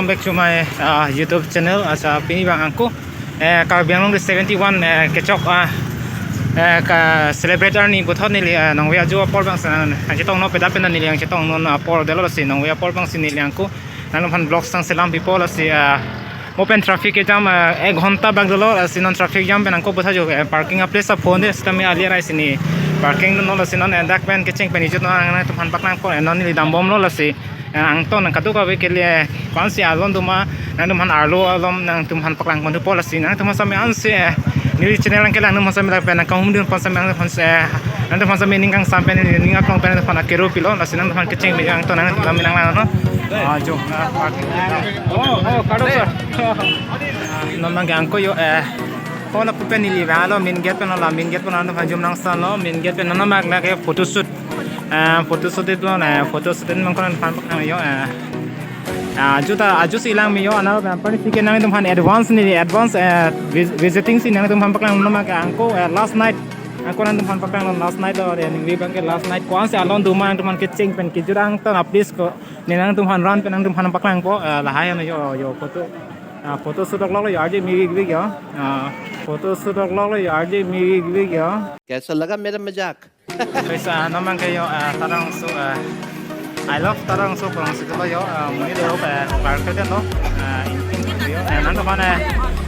welcome back to my YouTube channel. Asa pini bang angku Karbi Anglong 71 kecok ka celebrator ni buthot ni nong wea jo por bang san chitong no peda penda ni liang chitong non por delo si nong wea por bang sin ni liang ku nang phan blocks sang selam people si open traffic jam 1 घंटा bang delo si non traffic jam ben angko butha jo parking a place of phone system me alia rai sini parking no lo si non dak ben keching pen jut no ang tu phan paklang por non ni dam bom lo si ang to nang katu ka we kelie kon si alon duma nang dum han arlo alom nang tum han paklang kon tu policy nang tum sa me an si ni channel ang kelang nang sa me la pen ka hum dun pon sa me ang pon se nang tum sa me ning kang sampai ni ning aklong pen pon akero pilo la si nang han keching me ang to nang lam nang la no jo parking kado sir non mang ang ko yo Kola pupen ni valo min get pen la min get pen ando jum nang sa no min get pen no mag na ke photo shoot itu na photo shoot man kon pan pak yo aju silang mi yo ana pan tiket nang tum han advance visiting si nang tum pan pak no mag angko last night angko nang tum pan pak last night or ning wi bang ke last night ko se alon du man tum han keching pen kijurang tan please ko ni nang tum han ran pen nang tum pan pak ko la hai na yo photo shoot log lo yaje mi gi gyo photo shoot लग यार मी गया कैसा लगा मेरा मजाक पैसा नमन के यो तरंग सो आई लव तरंग so from city yo Muni they hope park के नो यो नन तो माने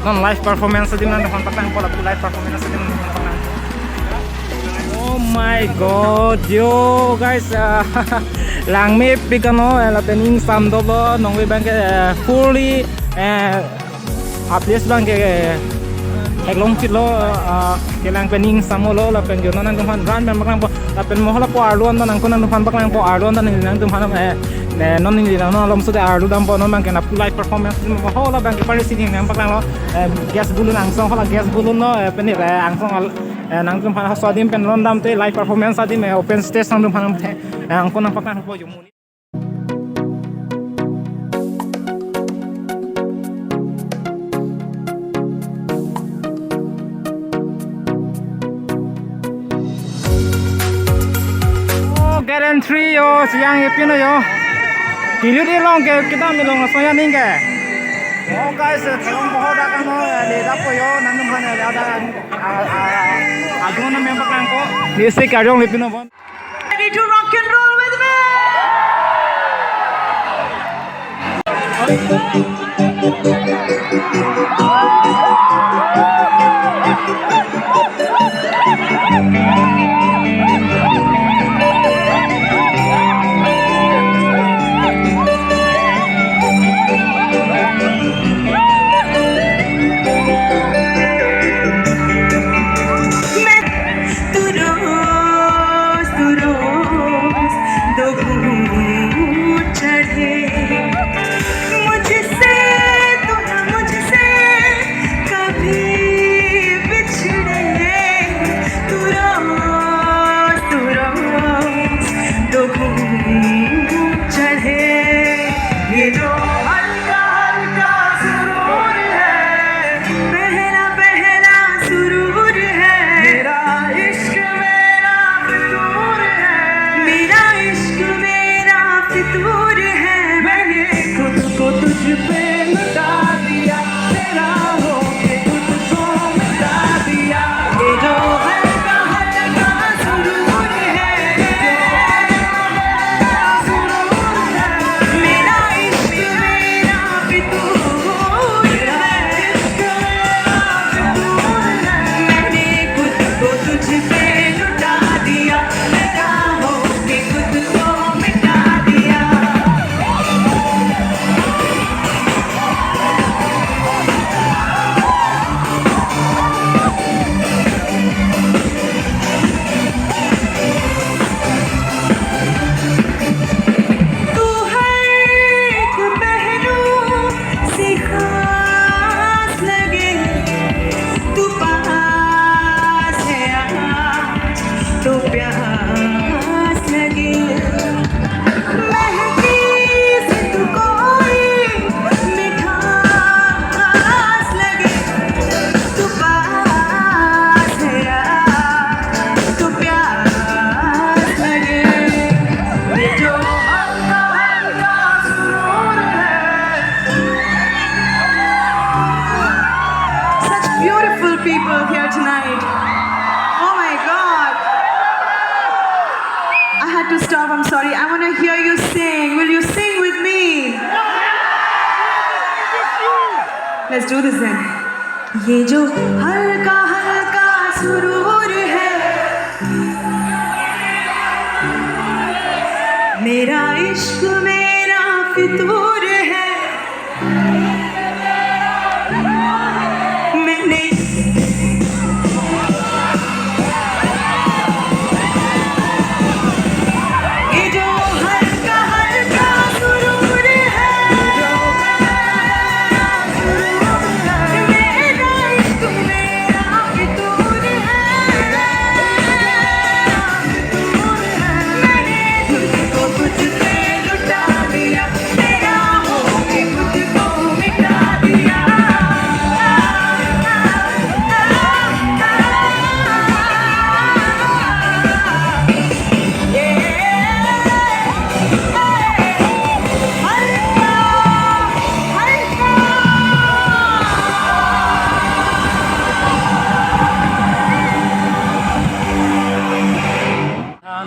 नन लाइव परफॉर्मेंस दिन नन फोन पकन पोला लाइव परफॉर्मेंस दिन oh my God yo guys lang me pikano la pening sam do nong we bang fully update bang ke long kilo kelang pening samolo la pen jono nang tumhan ran ben baklang po la pen mohola po arlon nang kunan tumhan baklang po arlon nang tumhan non ni no lom so de arlu dam po no man kana live performance mo hola bang ke pare sini nang baklang lo gas bulun ang song hola gas bulun no pen ni ang song nang tumhan ha sadim pen lon dam te live performance adim open stage nang tumhan ang kunan baklang po jumuni entry yo siang ipino yo kilu di long ke kita milong soya ninge oh guys thelong boho da kan no le da po yo nang dum han ada agona member kan ko ni se karong ipino bon ready to rock and roll with me मुझसे कभी बिछड़े तू I'm sorry. I want to hear you sing. Will you sing with me? Let's do this then. ये जो हल्का हल्का सुरूर है मेरा इश्क मेरा फितूर है मैंने ये जो हल्का हल्का सुरूर है मेरा इश्क मेरा फितूर है मैंने तुझको तुझ पे लुटा दिया तेरा हो के मुझको मिटा दिया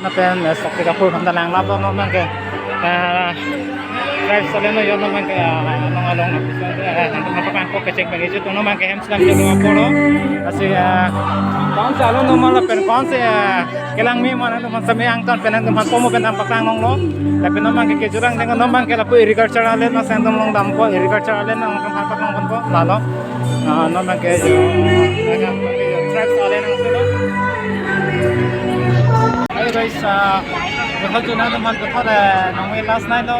nó tên là sọc cái phun thằng làng lắm nó mang cái drive salen nó yon nó mang cái nó ngalong nó pakai kok kecek bagi itu nó mang cái hem sedang jadi apa lo masih kawan selalu nó malah pen kawan sih kelang mi mana nó masa mi angkat pen nó mas komo pen tampak lang nong lo tapi nó mang cái jurang dengan nó mang cái lapu agriculture alen nó sen long dam ko agriculture alen nó kan tampak long ko lalu nó mang cái drive salen nó sih lo. Hey guys, betul tu na teman betul nongwe last night lo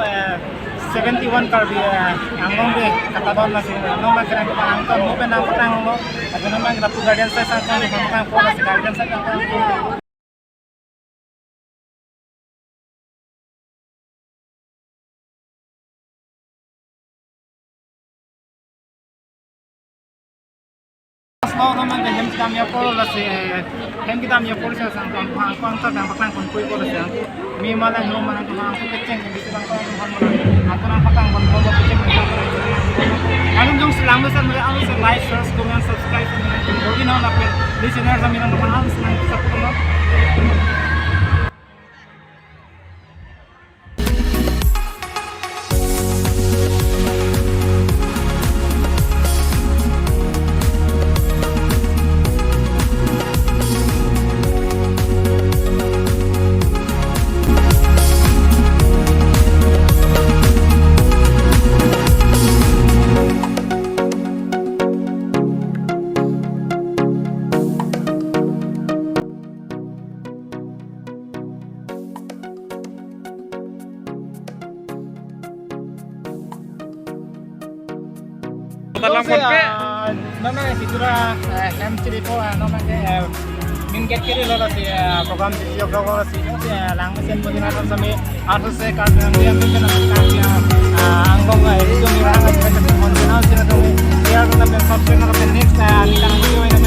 71 kar bi anglong be kata don masih nong mak kena kita angkat mo pe nang patang lo tapi nong mak dapat guardian saya sang di patang po masih guardian saya kan lo nong mak hem kita mi apa lo sih hem kita mi apa sih sang kon pang tak dan patang kon kui ko sih mi malah no mana kon aku keceng di patang kon aku nang patang kon ko keceng Alum jong selama sa mga ang sa like, share, comment, subscribe sa mga video na napin listeners sa mga naman ang sa mga dalam konke nama hitura hem ciri po nama ke minget kiri lola si program si program si lang mesin pudina tam sami arus se kan dia mungkin anggong itu mirang aja ke kontinal sini tuh dia akan sampai subscribe ke next kita video ini